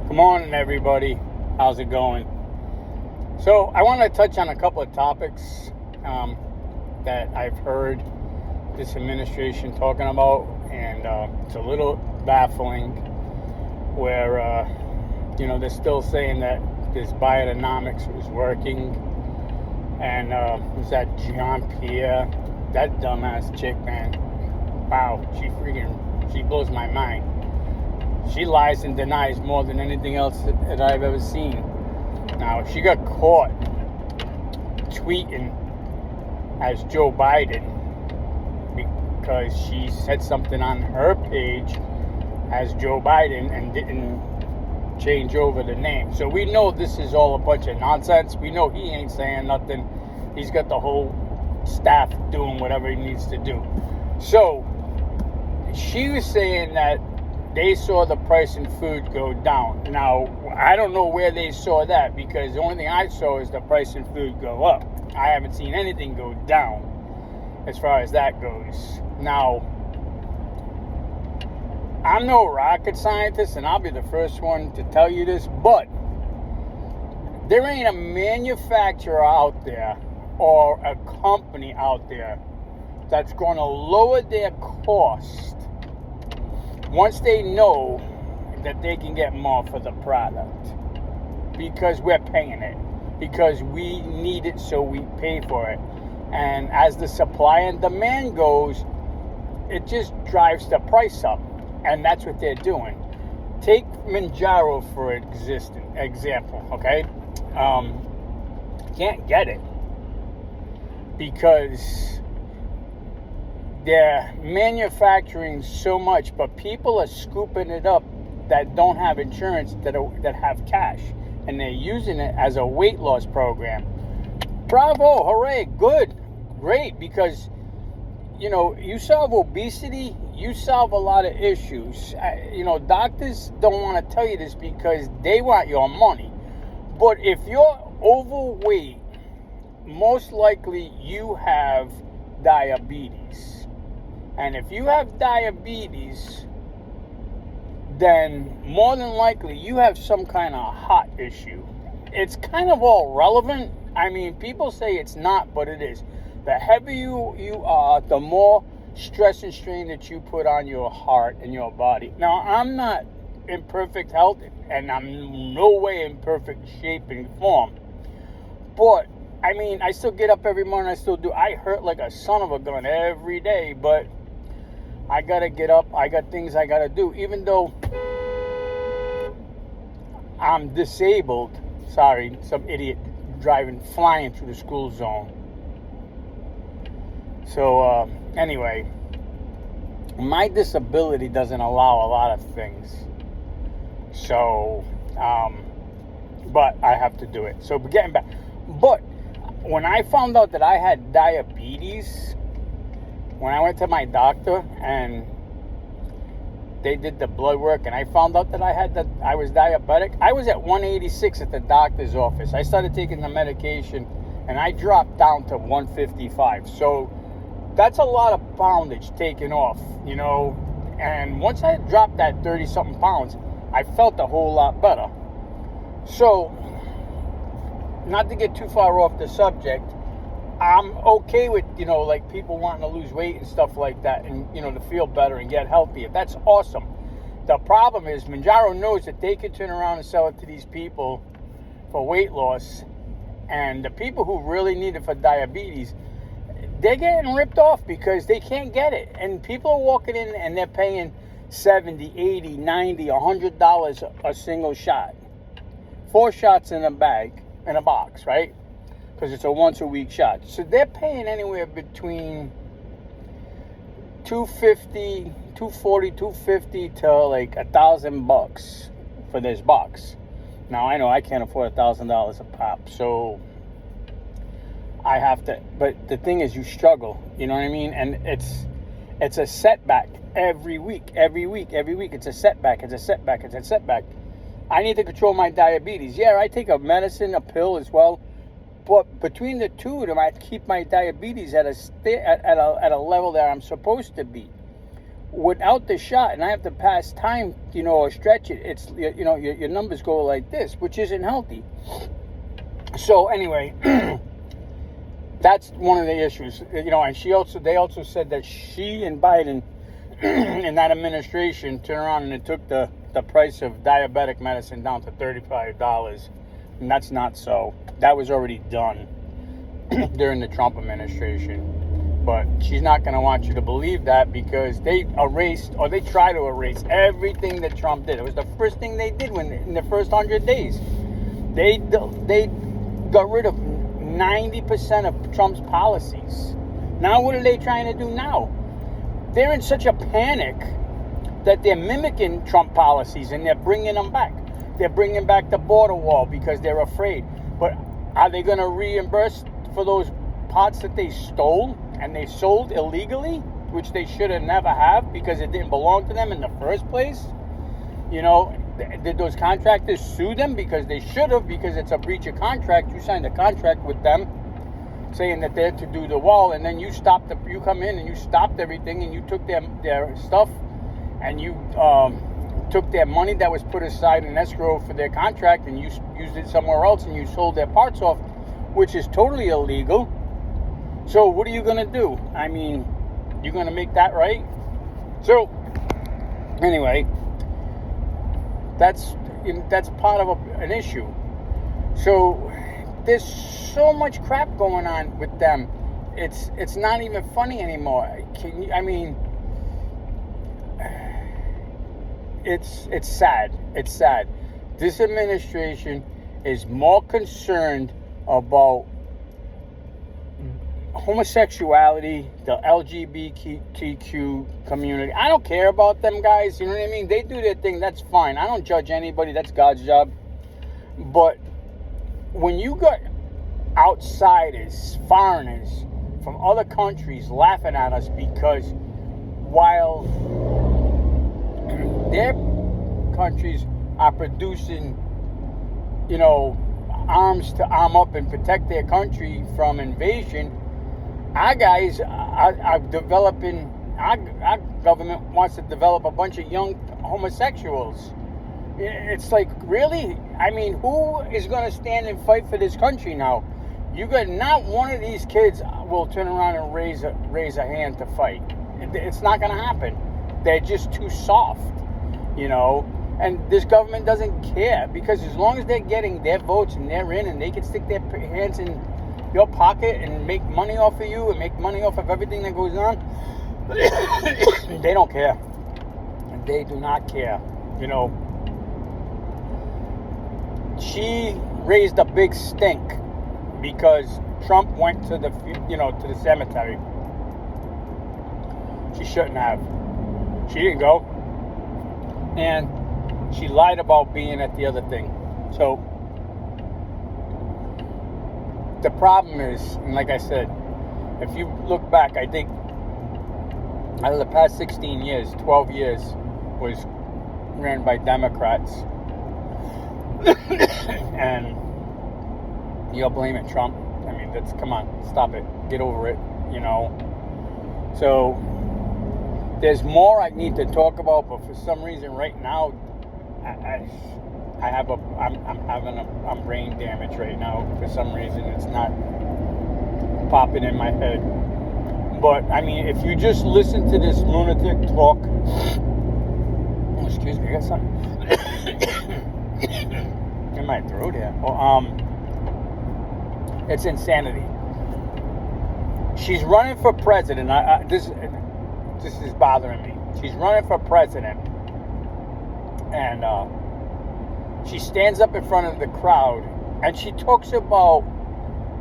Good morning, everybody. How's it going? So, I want to touch on a couple of topics that I've heard this administration talking about, and it's a little baffling where, they're still saying that this Bidenomics is working. And was that Jean-Pierre? That dumbass chick, man. Wow, she blows my mind. She lies and denies more than anything else that I've ever seen. Now, she got caught tweeting as Joe Biden because she said something on her page as Joe Biden and didn't change over the name. So we know this is all a bunch of nonsense. We know he ain't saying nothing. He's got the whole staff doing whatever he needs to do. So she was saying that they saw the price in food go down. Now, I don't know where they saw that, because the only thing I saw is the price in food go up. I haven't seen anything go down as far as that goes. Now, I'm no rocket scientist, and I'll be the first one to tell you this, but there ain't a manufacturer out there or a company out there that's going to lower their cost once they know that they can get more for the product, because we're paying it, because we need it, so we pay for it. And as the supply and demand goes, it just drives the price up, and that's what they're doing. Take Mounjaro for example, okay? Can't get it because they're manufacturing so much, but people are scooping it up that don't have insurance, that have cash, and they're using it as a weight loss program. Bravo, hooray, good, great, because you solve obesity, you solve a lot of issues. Doctors don't want to tell you this because they want your money, but if you're overweight, most likely you have diabetes. And if you have diabetes, then more than likely you have some kind of heart issue. It's kind of all relevant. I mean, people say it's not, but it is. The heavier you are, the more stress and strain that you put on your heart and your body. Now, I'm not in perfect health, and I'm no way in perfect shape and form. But, I mean, I still get up every morning. I still do. I hurt like a son of a gun every day, but I got to get up. I got things I got to do. Even though I'm disabled. Sorry, some idiot flying through the school zone. So, anyway, my disability doesn't allow a lot of things. So, but I have to do it. So, getting back. But when I found out that I had diabetes, when I went to my doctor and they did the blood work and I found out that I was diabetic, I was at 186 at the doctor's office. I started taking the medication and I dropped down to 155. So that's a lot of poundage taken off, and once I dropped that 30 something pounds, I felt a whole lot better. So, not to get too far off the subject, I'm okay with, like people wanting to lose weight and stuff like that, and, to feel better and get healthier. That's awesome. The problem is Mounjaro knows that they can turn around and sell it to these people for weight loss, and the people who really need it for diabetes, they're getting ripped off because they can't get it. And people are walking in and they're paying $70, $80, $90, $100 a single shot. 4 shots in a box, right? Because it's a once-a-week shot. So they're paying anywhere between $240, $250 to like $1,000 for this box. Now, I know I can't afford $1,000 a pop, so I have to. But the thing is, you struggle, you know what I mean? And it's a setback every week. It's a setback. I need to control my diabetes. Yeah, I take a pill as well. But between the two of them, I keep my diabetes at a level that I'm supposed to be. without the shot, and I have to pass time, or stretch it, it's, your numbers go like this, which isn't healthy. So anyway, that's one of the issues, and they also said that she and Biden in that administration turned around and it took the price of diabetic medicine down to $35, and that's not so. That was already done during the Trump administration. But she's not going to want you to believe that, because they try to erase everything that Trump did. It was the first thing they did in the first 100 days. They got rid of 90% of Trump's policies. Now what are they trying to do now? They're in such a panic that they're mimicking Trump policies and they're bringing them back. They're bringing back the border wall because they're afraid. But are they going to reimburse for those parts that they stole and they sold illegally, which they should have never have because it didn't belong to them in the first place? Did those contractors sue them? Because they should have, because it's a breach of contract. You signed a contract with them saying that they're to do the wall, and then you come in and you stopped everything, and you took their stuff, and you took their money that was put aside in escrow for their contract, and you used it somewhere else, and you sold their parts off, which is totally illegal. So what are you going to do? I mean, you're going to make that right? So anyway, that's part of an issue. So there's so much crap going on with them. It's not even funny anymore. It's sad. It's sad. This administration is more concerned about homosexuality, the LGBTQ community. I don't care about them guys, you know what I mean? They do their thing, that's fine. I don't judge anybody, that's God's job. But when you got outsiders, foreigners from other countries laughing at us because while their countries are producing, arms to arm up and protect their country from invasion, our guys are developing, our government wants to develop a bunch of young homosexuals. It's like, really? I mean, who is going to stand and fight for this country now? Not one of these kids will turn around and raise a hand to fight. It's not going to happen. They're just too soft, and this government doesn't care, because as long as they're getting their votes and they're in and they can stick their hands in your pocket and make money off of you and make money off of everything that goes on, they don't care. They do not care. She raised a big stink because Trump went to the cemetery. She shouldn't have. She didn't go. And she lied about being at the other thing. So the problem is, and like I said, if you look back, I think out of the past 16 years, 12 years was ran by Democrats. And you're blaming Trump. I mean, come on, stop it. Get over it, So there's more I need to talk about, but for some reason right now, I'm having brain damage right now. For some reason, it's not popping in my head. But I mean, if you just listen to this lunatic talk, excuse me, I got something in my throat here. It's insanity. She's running for president. This is bothering me. She's running for president. And she stands up in front of the crowd and she talks about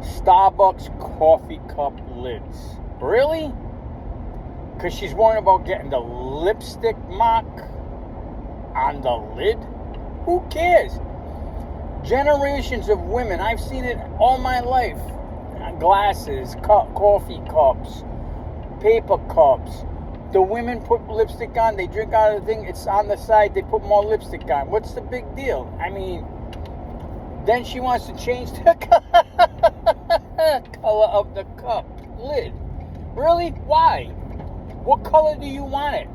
Starbucks coffee cup lids. Really? Because she's worried about getting the lipstick mark on the lid? Who cares? Generations of women, I've seen it all my life. Glasses, coffee cups, paper cups. The women put lipstick on, they drink out of the thing, it's on the side, they put more lipstick on. What's the big deal? I mean, then she wants to change the color of the cup lid. Really? Why? What color do you want it?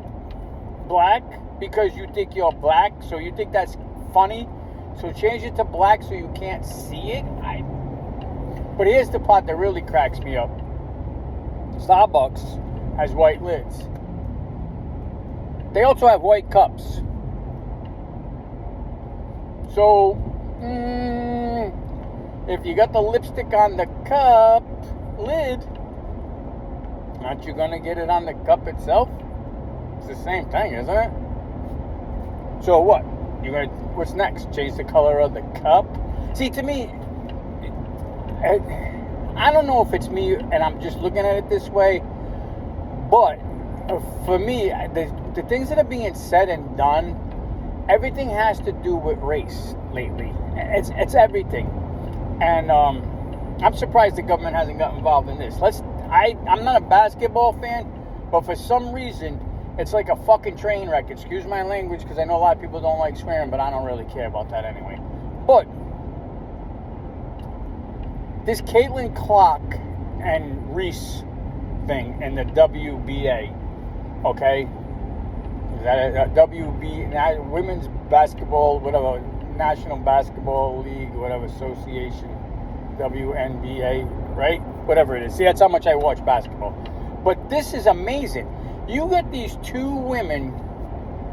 black because you think you're black, so you think that's funny. So change it to black so you can't see it. But here's the part that really cracks me up. Starbucks has white lids. They also have white cups. So, if you got the lipstick on the cup lid, aren't you gonna get it on the cup itself? It's the same thing, isn't it? So what? What's next? Change the color of the cup? See, to me, I don't know if it's me and I'm just looking at it this way, but for me, the things that are being said and done, everything has to do with race lately. It's everything. And I'm surprised the government hasn't got involved in this. I'm not a basketball fan, but for some reason, it's like a fucking train wreck. Excuse my language, because I know a lot of people don't like swearing, but I don't really care about that anyway. But this Caitlin Clark and Reese thing in the WBA, okay? Is that a WB, Women's Basketball, whatever, National Basketball League, whatever, Association, WNBA, right? Whatever it is. See, that's how much I watch basketball. But this is amazing. You get these two women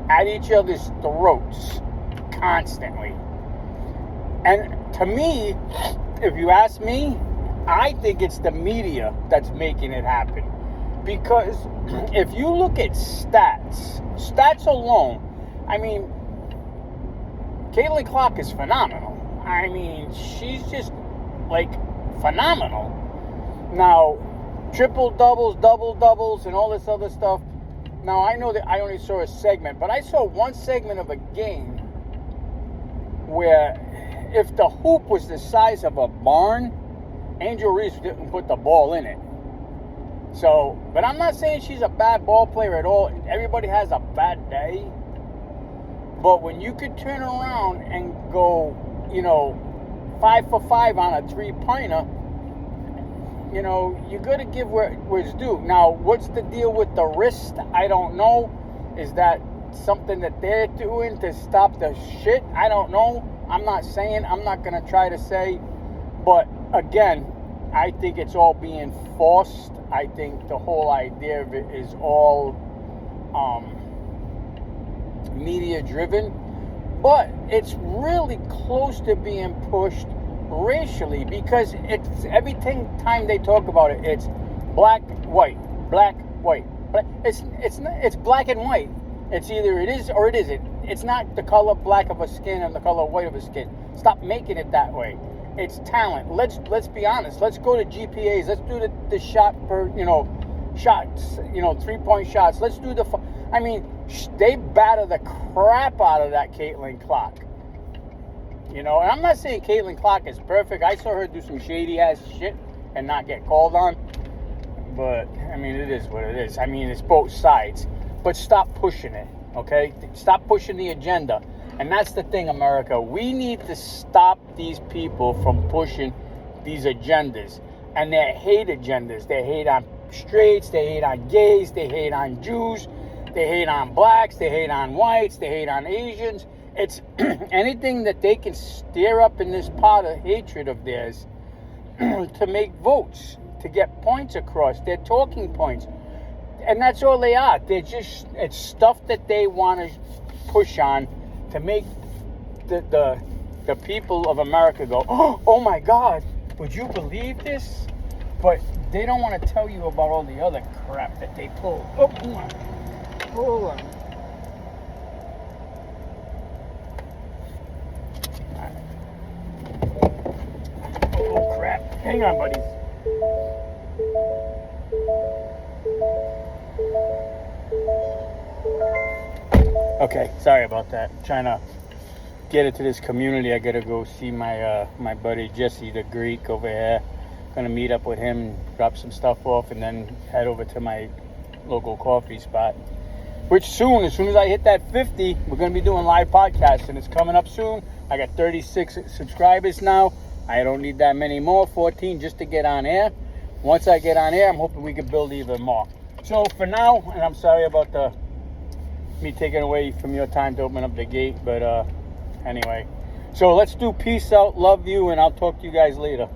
at each other's throats constantly. And to me, if you ask me, I think it's the media that's making it happen. Because if you look at stats alone, I mean, Caitlin Clark is phenomenal. I mean, she's just, like, phenomenal. Now, triple doubles, double doubles, and all this other stuff. Now, I know that I only saw a segment, but I saw one segment of a game where if the hoop was the size of a barn, Angel Reese didn't put the ball in it. So, but I'm not saying she's a bad ball player at all. Everybody has a bad day. But when you could turn around and go, 5 for 5 on a 3-pointer, you got to give where it's due. Now, what's the deal with the wrist? I don't know. Is that something that they're doing to stop the shit? I don't know. I'm not going to try to say. But again, I think it's all being forced. I think the whole idea of it is all media driven. But it's really close to being pushed racially, because it's everything time they talk about it, it's black, white, black, white. But it's black and white. It's either it is or it isn't. It's not the color black of a skin and the color white of a skin. Stop making it that way. It's talent. Let's be honest. Let's go to GPAs. Let's do the shot per shots. 3-point shots. Let's do they batter the crap out of that Caitlin Clark. And I'm not saying Caitlin Clark is perfect. I saw her do some shady ass shit and not get called on. But it is what it is. It's both sides. But stop pushing it, okay? Stop pushing the agenda. And that's the thing, America. We need to stop these people from pushing these agendas. And they're hate agendas. They hate on straights. They hate on gays. They hate on Jews. They hate on blacks. They hate on whites. They hate on Asians. It's anything that they can stir up in this pot of hatred of theirs to make votes, to get points across. They're talking points. And that's all they are. It's stuff that they want to push on to make the people of America go, oh my God, would you believe this? But they don't want to tell you about all the other crap that they pull. Hold on. Oh crap. Hang on, buddies. Okay, sorry about that. I'm trying to get into this community. I gotta go see my buddy Jesse the Greek over here. Gonna meet up with him, drop some stuff off, and then head over to my local coffee spot. Which as soon as I hit that 50, we're gonna be doing live podcasts, and it's coming up soon. I got 36 subscribers now. I don't need that many more, 14 just to get on air. Once I get on air, I'm hoping we can build even more. So for now, and I'm sorry about the me taking away from your time to open up the gate. But anyway, so let's do peace out, love you, and I'll talk to you guys later.